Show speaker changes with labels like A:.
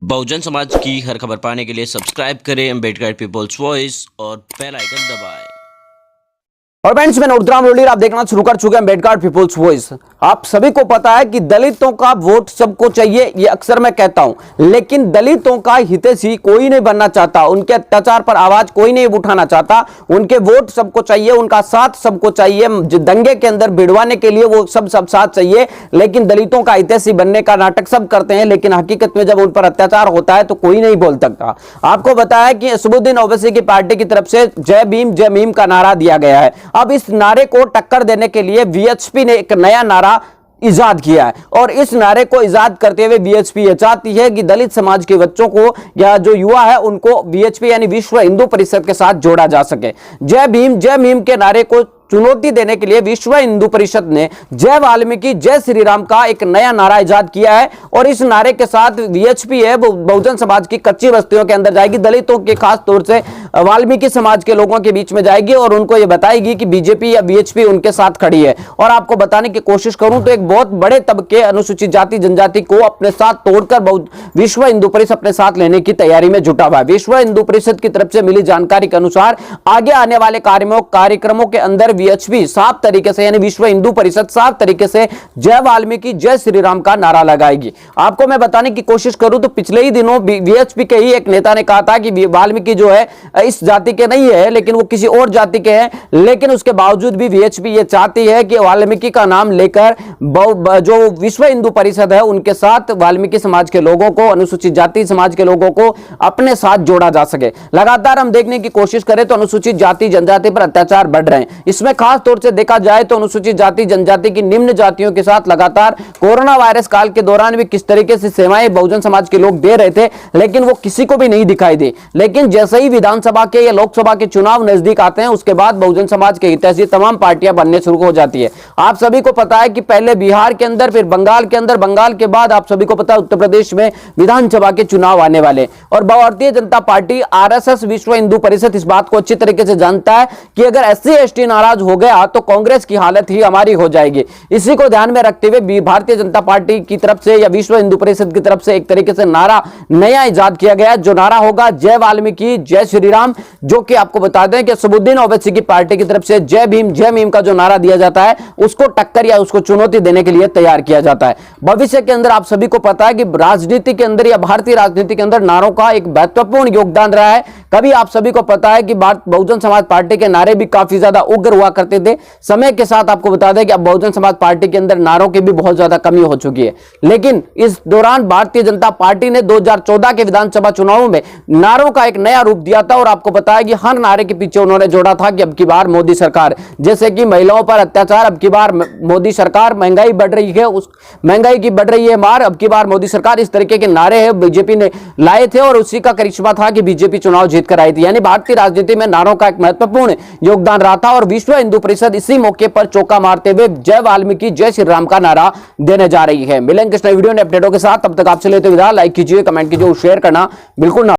A: बहुजन समाज की हर खबर पाने के लिए सब्सक्राइब करें अम्बेडकर पीपल्स वॉइस और बेल आइकन दबाएं।
B: और फ्रेंड्स, मैं नोटग्राम रोलियर आप देखना शुरू कर चुके हैं अम्बेडकर पीपल्स वॉइस। आप सभी को पता है कि दलितों का वोट सबको चाहिए, ये अक्सर मैं कहता हूं, लेकिन दलितों का हितैषी कोई नहीं बनना चाहता, उनके अत्याचार पर आवाज कोई नहीं उठाना चाहता। उनके वोट सबको चाहिए, उनका साथ सबको चाहिए, दंगे के अंदर भिड़वाने के लिए वो सब साथ चाहिए, लेकिन दलितों का हितैषी बनने का नाटक सब करते हैं, लेकिन हकीकत में जब उन पर अत्याचार होता है तो कोई नहीं बोल सकता। आपको बताया कि असदुद्दीन ओवैसी की पार्टी की तरफ से जय भीम का नारा दिया गया है। अब इस नारे को टक्कर देने के लिए वीएचपी ने एक नया नारा इजाद किया है, और इस नारे को इजाद करते हुए वीएचपी ये चाहती है कि दलित समाज के बच्चों को या जो युवा है उनको वीएचपी यानी विश्व हिंदू परिषद के साथ जोड़ा जा सके। जय भीम के नारे को चुनौती देने के लिए विश्व हिंदू परिषद ने जय वाल्मीकि जय श्री राम का एक नया नारा इजाद किया है, और इस नारे के साथ वीएचपी है वो बहुजन समाज की कच्ची बस्तियों के अंदर जाएगी, दलितों के खास तौर से वाल्मीकि समाज के लोगों के बीच में जाएगी और उनको ये बताएगी कि बीजेपी या वीएचपी उनके साथ खड़ी है। और आपको बताने की कोशिश करूं तो एक बहुत बड़े तबके अनुसूचित जाति जनजाति को अपने साथ तोड़कर विश्व हिंदू परिषद अपने साथ लेने की तैयारी में जुटा हुआ है। विश्व हिंदू परिषद की तरफ से मिली जानकारी के अनुसार आगे आने वाले कार्यक्रमों के अंदर वीएचपी साफ तरीके से यानी विश्व हिंदू परिषद साफ तरीके से जय वाल्मीकि जय श्री राम का नारा लगाएगी। आपको मैं बताने की कोशिश करूं तो पिछले ही दिनों वीएचपी के ही एक नेता ने कहा था कि वाल्मीकि जो है इस जाति के नहीं है, लेकिन वो किसी और जाति के हैं, लेकिन उसके बावजूद भी वीएचपी ये चाहती है कि वाल्मीकि का नाम लेकर जो विश्व हिंदू परिषद है उनके साथ वाल्मीकि समाज के लोगों को, अनुसूचित जाति समाज के लोगों को अपने साथ जोड़ा जा सके। लगातार हम देखने की कोशिश करें तो अनुसूचित जाति जनजाति पर अत्याचार बढ़ रहे हैं। इसमें खास तौर से देखा जाए तो अनुसूचित जाति जनजाति की निम्न जातियों के साथ लगातार कोरोना वायरस काल के दौरान भी किस तरीके से सेवाएं बहुजन समाज के लोग दे रहे थे, लेकिन वो किसी को भी नहीं दिखाई दी। लेकिन जैसे ही विधानसभा के या लोकसभा के चुनाव नजदीक आते हैं उसके बाद बहुजन समाज के हितैषी तमाम पार्टियां बनने शुरू हो जाती है। आप सभी को पता है कि पहले बिहार के अंदर, फिर बंगाल के अंदर, बंगाल के बाद आप सभी को पता है उत्तर प्रदेश में विधानसभा के चुनाव आने वाले, और भारतीय जनता पार्टी आरएसएस विश्व हिंदू परिषद इस बात को अच्छी तरीके से जानता है कि अगर SC/ST नाराज हो गया तो कांग्रेस की हालत ही हमारी हो जाएगी। इसी को ध्यान में रखते हुए भारतीय जनता पार्टी की तरफ से या विश्व हिंदू परिषद की तरफ से एक तरीके से नारा नया इजाद किया गया, जो नारा होगा जय वाल्मीकि जय श्री राम, जो कि आपको बता दें कि असदुद्दीन ओवैसी की पार्टी की तरफ से जय भीम का जो नारा दिया जाता है उसको टक्कर या उसको चुनौती देने के लिए तैयार किया जाता है। भविष्य के अंदर आप सभी को पता है कि राजनीति के अंदर या भारतीय राजनीति के अंदर नारों का एक महत्वपूर्ण योगदान रहा है। कभी आप सभी को पता है कि बहुजन समाज पार्टी के नारे भी काफी ज्यादा उग्र हुआ करते थे। समय के साथ आपको बता दें कि अब बहुजन समाज पार्टी के अंदर नारों की भी बहुत ज्यादा कमी हो चुकी है, लेकिन इस दौरान भारतीय जनता पार्टी ने 2014 के विधानसभा चुनावों में नारों का एक नया रूप दिया था, और आपको पता है कि हर नारे के पीछे उन्होंने जोड़ा था कि अब की बार मोदी सरकार, जैसे कि महिलाओं पर अत्याचार, अब की बार मोदी सरकार, महंगाई बढ़ रही है, उस महंगाई की बढ़ रही है मार, अब की बार मोदी सरकार, इस तरीके के नारे हैं बीजेपी ने लाए थे, और उसी का करिश्मा था कि बीजेपी चुनाव जीत कर आई थी। यानी भारतीय राजनीति में नारों का एक महत्वपूर्ण योगदान रहा था, और विश्व हिंदू परिषद इसी मौके पर चौका मारते हुए जय वाल्मीकि जय श्री राम का नारा देने जा रही है। मिलेंगे इस नए वीडियो ने अपडेटों के साथ, तब तक आपसे लेते विदा। लाइक कीजिए, कमेंट कीजिए और शेयर करना बिल्कुल ना